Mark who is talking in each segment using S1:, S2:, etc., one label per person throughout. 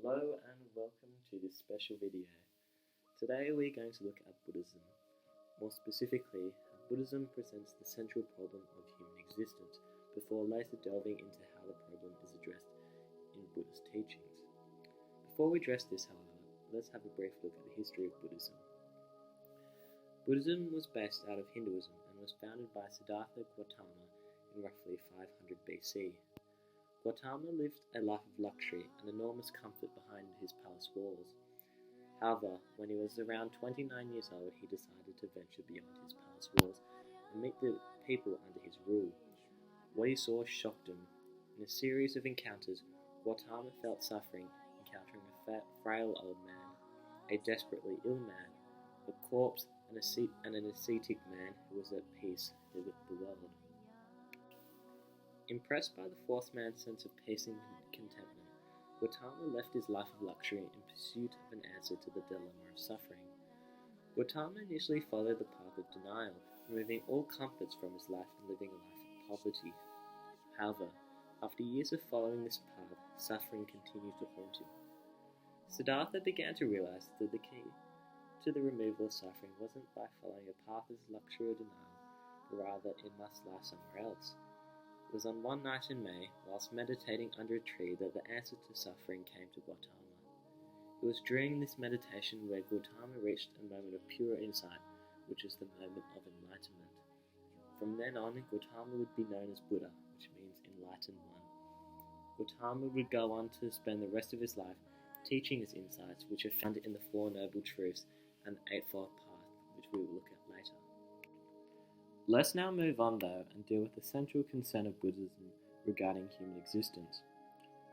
S1: Hello and welcome to this special video. Today we're going to look at Buddhism. More specifically, how Buddhism presents the central problem of human existence before later delving into how the problem is addressed in Buddhist teachings. Before we address this, however, let's have a brief look at the history of Buddhism. Buddhism was based out of Hinduism and was founded by Siddhartha Gautama in roughly 500 BC. Gautama lived a life of luxury and enormous comfort behind his palace walls. However, when he was around 29 years old, he decided to venture beyond his palace walls and meet the people under his rule. What he saw shocked him. In a series of encounters, Gautama felt suffering, encountering a frail old man, a desperately ill man, a corpse, and an ascetic man who was at peace with the world. Impressed by the fourth man's sense of peace and contentment, Gautama left his life of luxury in pursuit of an answer to the dilemma of suffering. Gautama initially followed the path of denial, removing all comforts from his life and living a life of poverty. However, after years of following this path, suffering continued to haunt him. Siddhartha began to realize that the key to the removal of suffering wasn't by following a path of luxury or denial, but rather it must lie somewhere else. It was on one night in May, whilst meditating under a tree, that the answer to suffering came to Gautama. It was during this meditation where Gautama reached a moment of pure insight, which is the moment of enlightenment. From then on, Gautama would be known as Buddha, which means enlightened one. Gautama would go on to spend the rest of his life teaching his insights, which are found in the Four Noble Truths and the Eightfold Path, which we will look at later. Let's now move on though and deal with the central concern of Buddhism regarding human existence.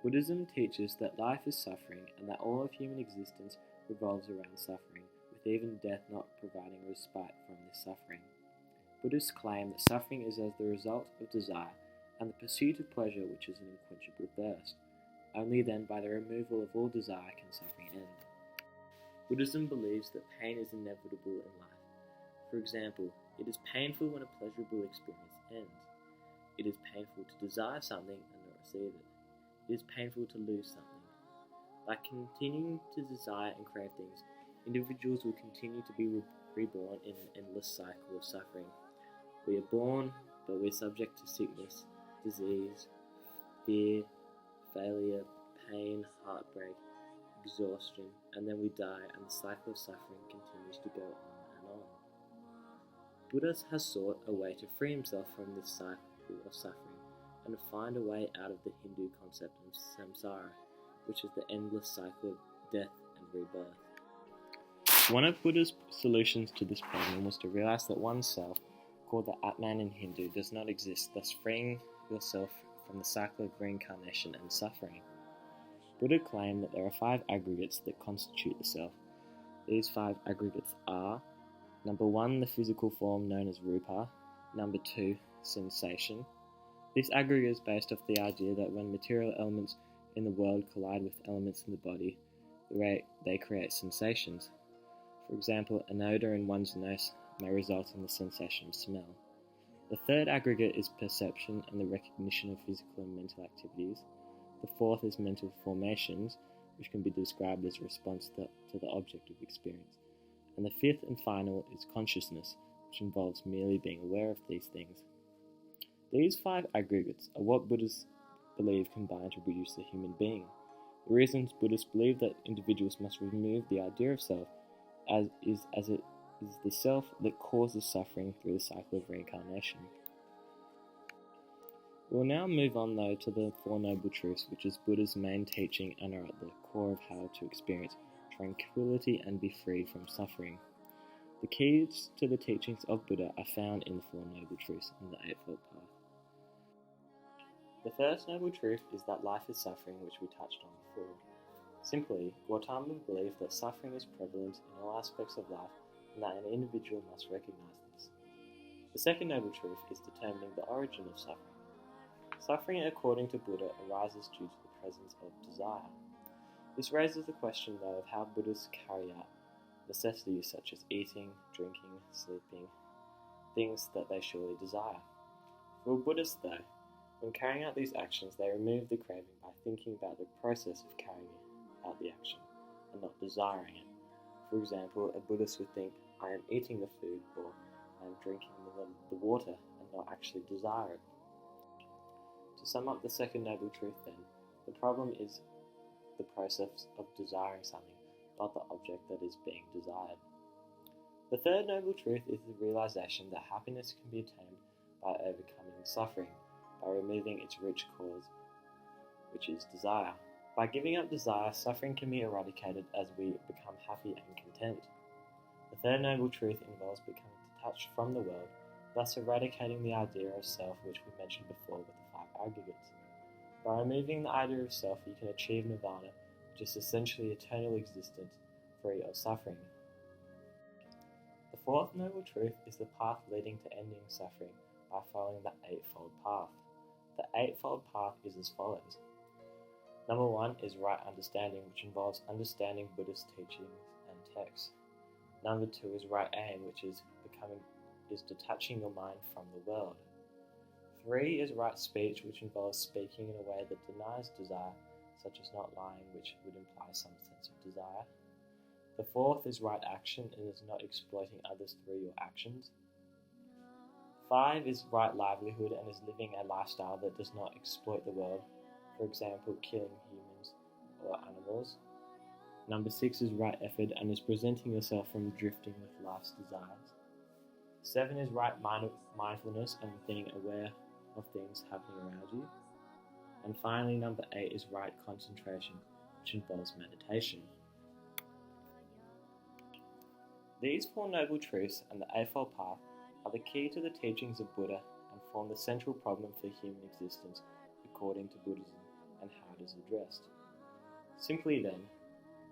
S1: Buddhism teaches that life is suffering and that all of human existence revolves around suffering, with even death not providing respite from this suffering. Buddhists claim that suffering is as the result of desire and the pursuit of pleasure, which is an unquenchable thirst. Only then, by the removal of all desire, can suffering end. Buddhism believes that pain is inevitable in life. For example, it is painful when a pleasurable experience ends. It is painful to desire something and not receive it. It is painful to lose something. By continuing to desire and crave things, individuals will continue to be reborn in an endless cycle of suffering. We are born, but we're subject to sickness, disease, fear, failure, pain, heartbreak, exhaustion, and then we die, and the cycle of suffering continues to go on and on. Buddha has sought a way to free himself from this cycle of suffering and to find a way out of the Hindu concept of samsara, which is the endless cycle of death and rebirth. One of Buddha's solutions to this problem was to realize that oneself, called the Atman in Hindu, does not exist, thus freeing yourself from the cycle of reincarnation and suffering. Buddha claimed that there are 5 aggregates that constitute the self. These 5 aggregates are: Number 1, the physical form known as rupa. Number 2, sensation. This aggregate is based off the idea that when material elements in the world collide with elements in the body, they create sensations. For example, an odor in one's nose may result in the sensation of smell. The 3rd aggregate is perception and the recognition of physical and mental activities. The 4th is mental formations, which can be described as a response to the object of experience. And the 5th and final is consciousness, which involves merely being aware of these things. These 5 aggregates are what Buddhists believe combine to produce the human being. The reasons Buddhists believe that individuals must remove the idea of self as it is the self that causes suffering through the cycle of reincarnation. We will now move on though to the Four Noble Truths, which is Buddha's main teaching and are at the core of how to experience tranquility and be freed from suffering. The keys to the teachings of Buddha are found in the Four Noble Truths and the Eightfold Path. The first noble truth is that life is suffering, which we touched on before. Simply, Gautama believed that suffering is prevalent in all aspects of life and that an individual must recognize this. The second noble truth is determining the origin of suffering. Suffering, according to Buddha, arises due to the presence of desire. This raises the question, though, of how Buddhists carry out necessities such as eating, drinking, sleeping, things that they surely desire. For Buddhists, though, when carrying out these actions, they remove the craving by thinking about the process of carrying it. about the action and not desiring it. For example, a Buddhist would think, I am eating the food, or I am drinking the water, and not actually desire it. To sum up the second noble truth then, the problem is the process of desiring something, not the object that is being desired. The third noble truth is the realization that happiness can be attained by overcoming suffering, by removing its root cause, which is desire. By giving up desire, suffering can be eradicated as we become happy and content. The third noble truth involves becoming detached from the world, thus eradicating the idea of self, which we mentioned before with the 5 aggregates. By removing the idea of self, you can achieve nirvana, which is essentially eternal existence, free of suffering. The fourth noble truth is the path leading to ending suffering by following the Eightfold Path. The Eightfold Path is as follows. Number 1 is right understanding, which involves understanding Buddhist teachings and texts. Number 2 is right aim, which is detaching your mind from the world. 3 is right speech, which involves speaking in a way that denies desire, such as not lying, which would imply some sense of desire. The 4th is right action, and is not exploiting others through your actions. 5 is right livelihood, and is living a lifestyle that does not exploit the world, for example, killing humans or animals. Number 6 is right effort, and is preventing yourself from drifting with life's desires. 7 is right mindfulness, and being aware of things happening around you. And finally, number 8 is right concentration, which involves meditation. These 4 noble truths and the Eightfold Path are the key to the teachings of Buddha and form the central problem for human existence according to Buddhism and how it is addressed. Simply then,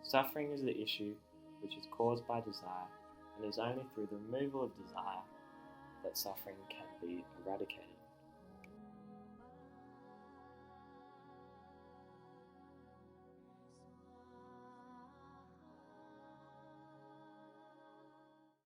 S1: suffering is the issue which is caused by desire, and it is only through the removal of desire that suffering can be eradicated.